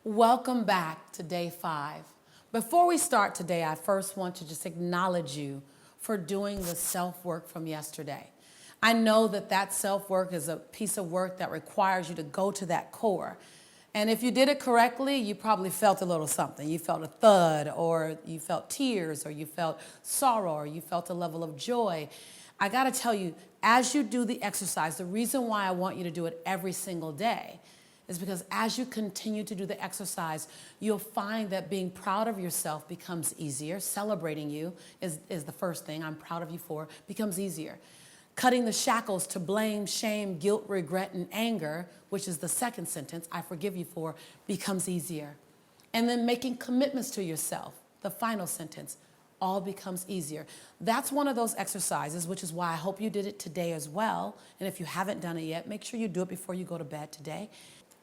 Welcome back to day 5. Before we start today, I first want to just acknowledge you for doing the self-work from yesterday. I know that self-work is a piece of work that requires you to go to that core. And if you did it correctly, you probably felt a little something. You felt a thud, or you felt tears, or you felt sorrow, or you felt a level of joy. I gotta tell you, as you do the exercise, the reason why I want you to do it every single day is because as you continue to do the exercise, you'll find that being proud of yourself becomes easier. Celebrating you is the first thing I'm proud of you for, becomes easier. Cutting the shackles to blame, shame, guilt, regret, and anger, which is the second sentence, I forgive you for, becomes easier. And then making commitments to yourself, the final sentence, all becomes easier. That's one of those exercises, which is why I hope you did it today as well. And if you haven't done it yet, make sure you do it before you go to bed today.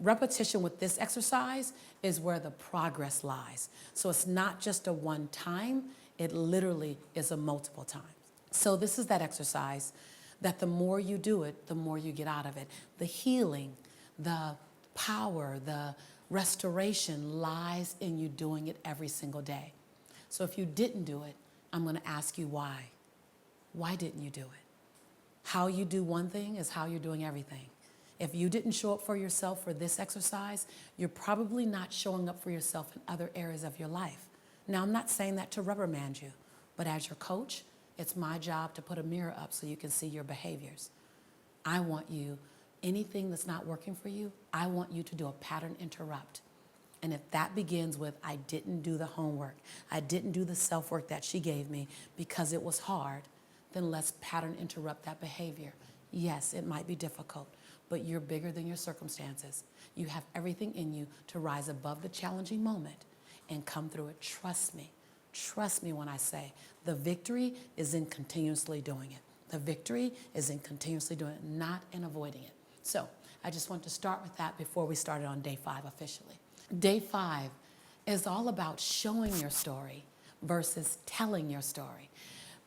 Repetition with this exercise is where the progress lies. So it's not just a one time, it literally is a multiple times. So this is that exercise that the more you do it, the more you get out of it. The healing, the power, the restoration lies in you doing it every single day. So if you didn't do it, I'm going to ask you why. Why didn't you do it? How you do one thing is how you're doing everything. If you didn't show up for yourself for this exercise, you're probably not showing up for yourself in other areas of your life. Now, I'm not saying that to reprimand you, but as your coach, it's my job to put a mirror up so you can see your behaviors. I want you, anything that's not working for you, I want you to do a pattern interrupt. And if that begins with, I didn't do the homework, I didn't do the self-work that she gave me because it was hard, then let's pattern interrupt that behavior. Yes, it might be difficult, but you're bigger than your circumstances. You have everything in you to rise above the challenging moment and come through it. Trust me. Trust me when I say the victory is in continuously doing it. The victory is in continuously doing it, not in avoiding it. So I just want to start with that before we started on day 5 officially. Day 5 is all about showing your story versus telling your story.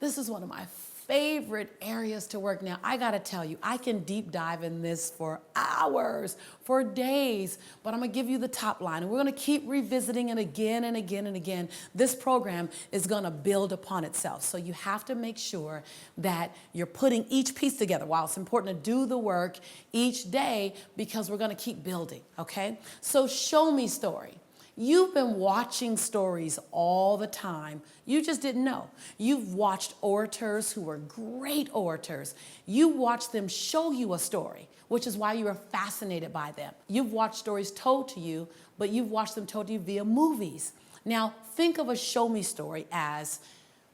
This is one of my favorite areas to work. Now, I gotta tell you, I can deep dive in this for hours, for days, but I'm gonna give you the top line, and we're gonna keep revisiting it again and again and again. This program is gonna build upon itself, so you have to make sure that you're putting each piece together. While it's important to do the work each day, because we're gonna keep building, okay? So show me story. You've been watching stories all the time. You just didn't know. You've watched orators who were great orators. You watched them show you a story, which is why you are fascinated by them. You've watched stories told to you, but you've watched them told to you via movies. Now, think of a show me story as,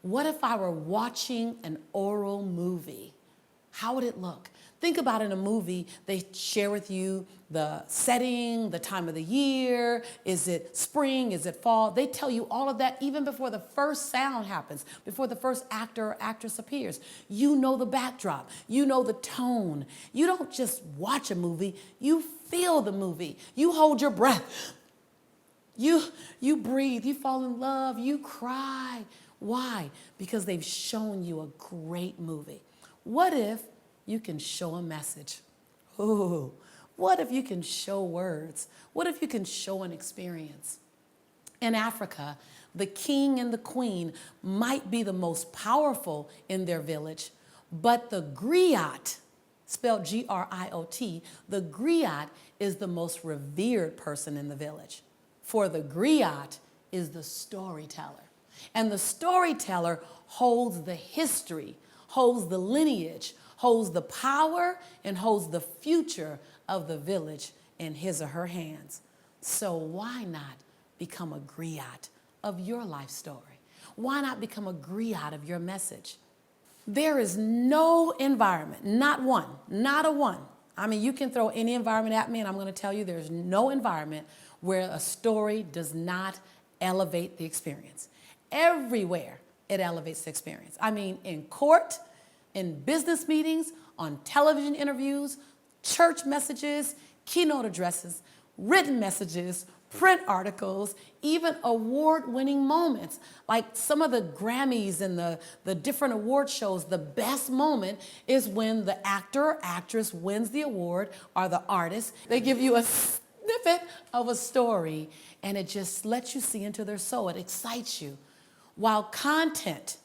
what if I were watching an oral movie? How would it look? Think about in a movie, they share with you the setting, the time of the year, is it spring, is it fall? They tell you all of that even before the first sound happens, before the first actor or actress appears. You know the backdrop, you know the tone. You don't just watch a movie, you feel the movie. You hold your breath. You breathe, you fall in love, you cry. Why? Because they've shown you a great movie. What if you can show a message? Ooh, what if you can show words? What if you can show an experience? In Africa, the king and the queen might be the most powerful in their village, but the griot, spelled G-R-I-O-T, the griot is the most revered person in the village. For the griot is the storyteller. And the storyteller holds the history, holds the lineage, holds the power, and holds the future of the village in his or her hands. So why not become a griot of your life story? Why not become a griot of your message? There is no environment, not one, not a one. I mean, you can throw any environment at me, and I'm going to tell you there's no environment where a story does not elevate the experience. Everywhere it elevates the experience. I mean, in court, in business meetings, on television interviews, church messages, keynote addresses, written messages, print articles, even award-winning moments. Like some of the Grammys and the different award shows, the best moment is when the actor or actress wins the award, or the artist. They give you a snippet of a story, and it just lets you see into their soul. It excites you. While content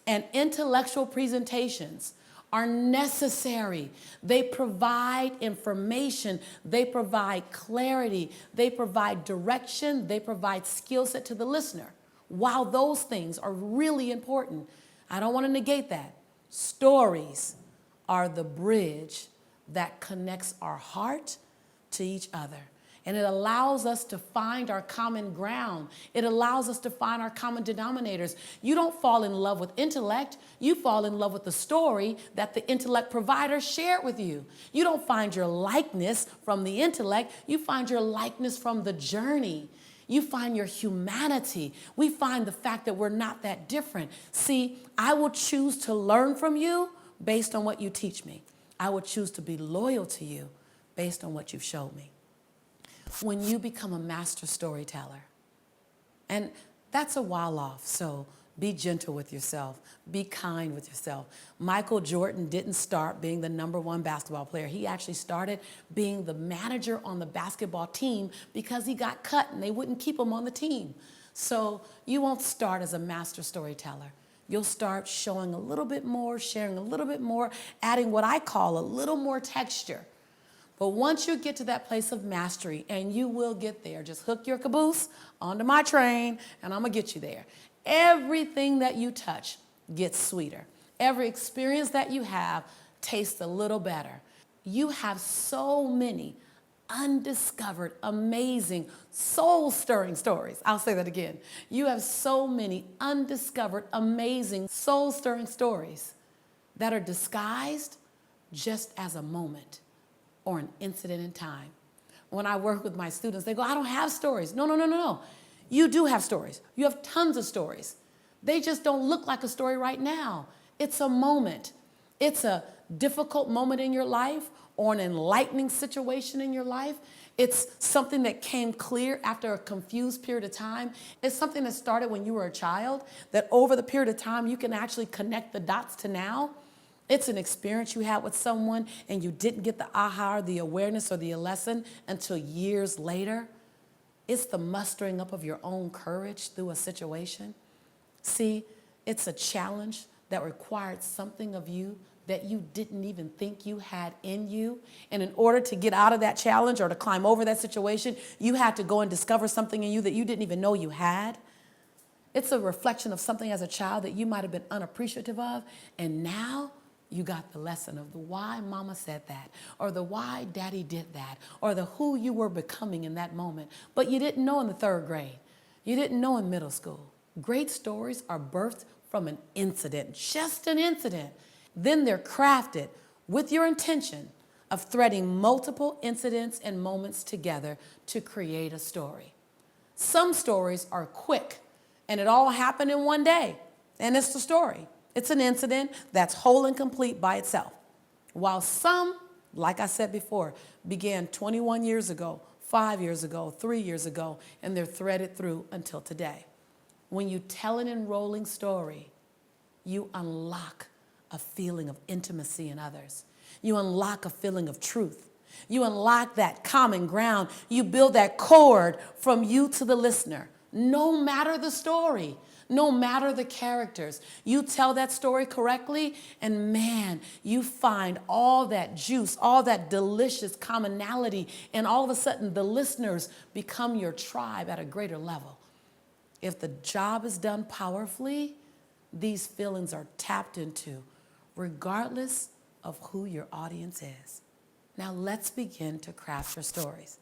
and intellectual presentations are necessary, they provide information, they provide clarity, they provide direction, they provide skill set to the listener. While those things are really important, I don't want to negate that. Stories are the bridge that connects our heart to each other. And it allows us to find our common ground. It allows us to find our common denominators. You don't fall in love with intellect. You fall in love with the story that the intellect provider shared with you. You don't find your likeness from the intellect. You find your likeness from the journey. You find your humanity. We find the fact that we're not that different. See, I will choose to learn from you based on what you teach me. I will choose to be loyal to you based on what you've showed me. When you become a master storyteller, and that's a while off, so be gentle with yourself, be kind with yourself. Michael Jordan didn't start being the #1 basketball player. He actually started being the manager on the basketball team because he got cut and they wouldn't keep him on the team. So you won't start as a master storyteller. You'll start showing a little bit more, sharing a little bit more, adding what I call a little more texture. But once you get to that place of mastery, and you will get there, just hook your caboose onto my train, and I'm going to get you there. Everything that you touch gets sweeter. Every experience that you have tastes a little better. You have so many undiscovered, amazing, soul-stirring stories. I'll say that again. You have so many undiscovered, amazing, soul-stirring stories that are disguised just as a moment or an incident in time. When I work with my students, they go, I don't have stories. No. You do have stories. You have tons of stories. They just don't look like a story right now. It's a moment. It's a difficult moment in your life or an enlightening situation in your life. It's something that came clear after a confused period of time. It's something that started when you were a child, that over the period of time, you can actually connect the dots to now. It's an experience you had with someone and you didn't get the aha or the awareness or the lesson until years later. It's the mustering up of your own courage through a situation. See, it's a challenge that required something of you that you didn't even think you had in you. And in order to get out of that challenge or to climb over that situation, you had to go and discover something in you that you didn't even know you had. It's a reflection of something as a child that you might have been unappreciative of, and now you got the lesson of the why mama said that, or the why daddy did that, or the who you were becoming in that moment. But you didn't know in the 3rd grade. You didn't know in middle school. Great stories are birthed from an incident, just an incident. Then they're crafted with your intention of threading multiple incidents and moments together to create a story. Some stories are quick, and it all happened in one day, and it's the story. It's an incident that's whole and complete by itself. While some, like I said before, began 21 years ago, 5 years ago, 3 years ago, and they're threaded through until today. When you tell an enrolling story, you unlock a feeling of intimacy in others. You unlock a feeling of truth. You unlock that common ground. You build that cord from you to the listener, no matter the story. No matter the characters, you tell that story correctly, and man, you find all that juice, all that delicious commonality, and all of a sudden the listeners become your tribe at a greater level. If the job is done powerfully, these feelings are tapped into, regardless of who your audience is. Now let's begin to craft your stories.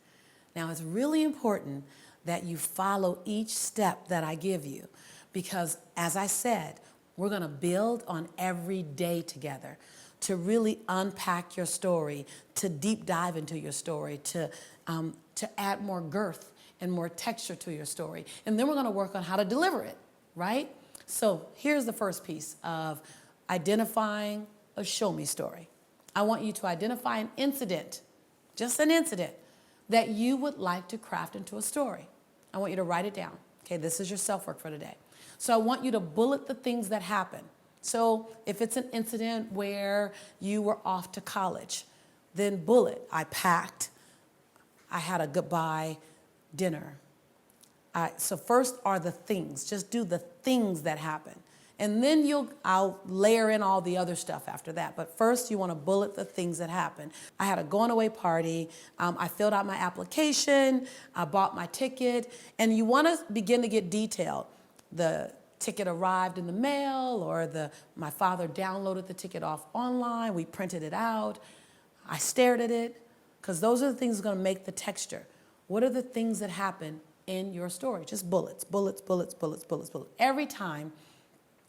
Now it's really important that you follow each step that I give you. Because, as I said, we're going to build on every day together to really unpack your story, to deep dive into your story, to add more girth and more texture to your story. And then we're going to work on how to deliver it, right? So here's the first piece of identifying a show me story. I want you to identify an incident, just an incident, that you would like to craft into a story. I want you to write it down. Okay, this is your self-work for today. So I want you to bullet the things that happen. So if it's an incident where you were off to college, then bullet, I packed, I had a goodbye dinner. So first are the things. Just do the things that happen. And then I'll layer in all the other stuff after that. But first, you want to bullet the things that happen. I had a going away party. I filled out my application. I bought my ticket. And you want to begin to get detailed. The ticket arrived in the mail, or my father downloaded the ticket off online. We printed it out. I stared at it, because those are the things that are going to make the texture. What are the things that happen in your story? Just bullets, bullets, bullets, bullets, bullets, bullets. Every time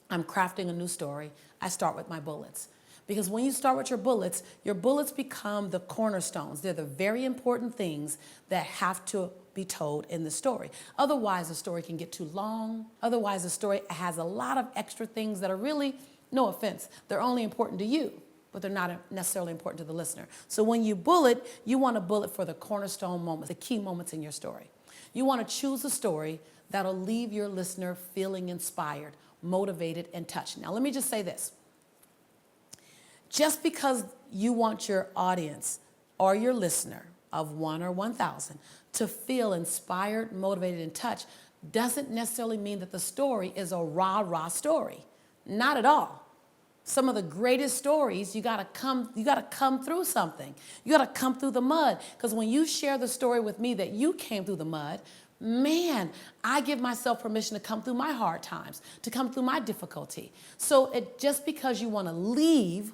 I'm crafting a new story, I start with my bullets. Because when you start with your bullets become the cornerstones. They're the very important things that have to be told in the story. Otherwise, the story can get too long. Otherwise, the story has a lot of extra things that are really, no offense, they're only important to you, but they're not necessarily important to the listener. So when you bullet, you want to bullet for the cornerstone moments, the key moments in your story. You want to choose a story that'll leave your listener feeling inspired, motivated, and touched. Now, let me just say this. Just because you want your audience or your listener of 1 or 1,000 to feel inspired, motivated, and touched doesn't necessarily mean that the story is a rah-rah story. Not at all. Some of the greatest stories, you gotta come through something. You gotta come through the mud. Because when you share the story with me that you came through the mud, man, I give myself permission to come through my hard times, to come through my difficulty. So just because you want to leave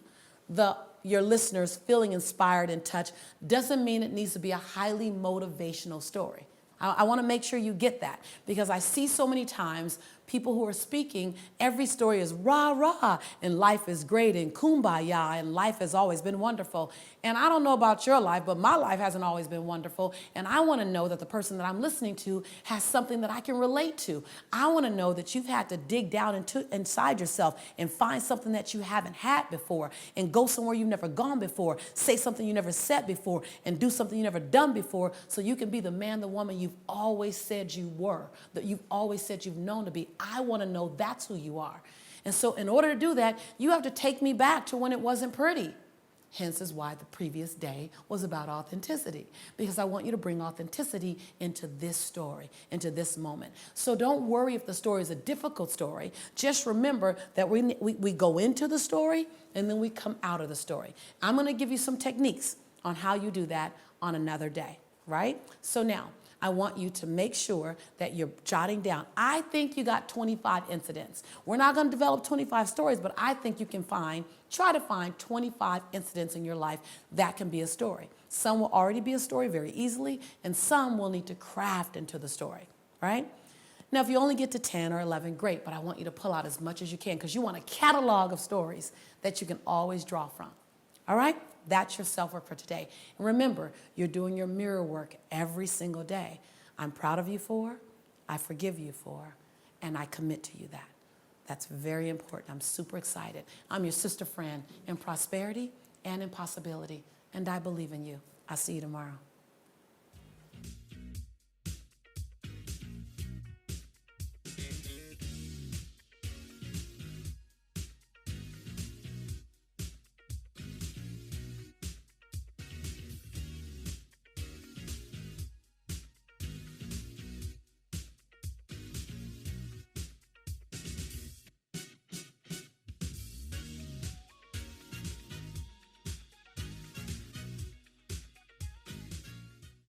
your listeners feeling inspired and touched doesn't mean it needs to be a highly motivational story. I want to make sure you get that, because I see so many times people who are speaking, every story is rah-rah, and life is great, and kumbaya, and life has always been wonderful. And I don't know about your life, but my life hasn't always been wonderful. And I want to know that the person that I'm listening to has something that I can relate to. I want to know that you've had to dig down inside yourself and find something that you haven't had before, and go somewhere you've never gone before, say something you never said before, and do something you never done before, so you can be the man, the woman you've always said you were, that you've always said you've known to be. I want to know that's who you are. And so in order to do that, you have to take me back to when it wasn't pretty. Hence is why the previous day was about authenticity, because I want you to bring authenticity into this story, into this moment. So don't worry if the story is a difficult story. Just remember that we go into the story and then we come out of the story. I'm going to give you some techniques on how you do that on another day, right? So now, I want you to make sure that you're jotting down. I think you got 25 incidents. We're not going to develop 25 stories, but I think you can try to find 25 incidents in your life that can be a story. Some will already be a story very easily, and some will need to craft into the story, right? Now, if you only get to 10 or 11, great, but I want you to pull out as much as you can, because you want a catalog of stories that you can always draw from. All right? That's your self-work for today. And remember, you're doing your mirror work every single day. I'm proud of you for, I forgive you for, and I commit to you that. That's very important. I'm super excited. I'm your sister friend in prosperity and in possibility, and I believe in you. I'll see you tomorrow.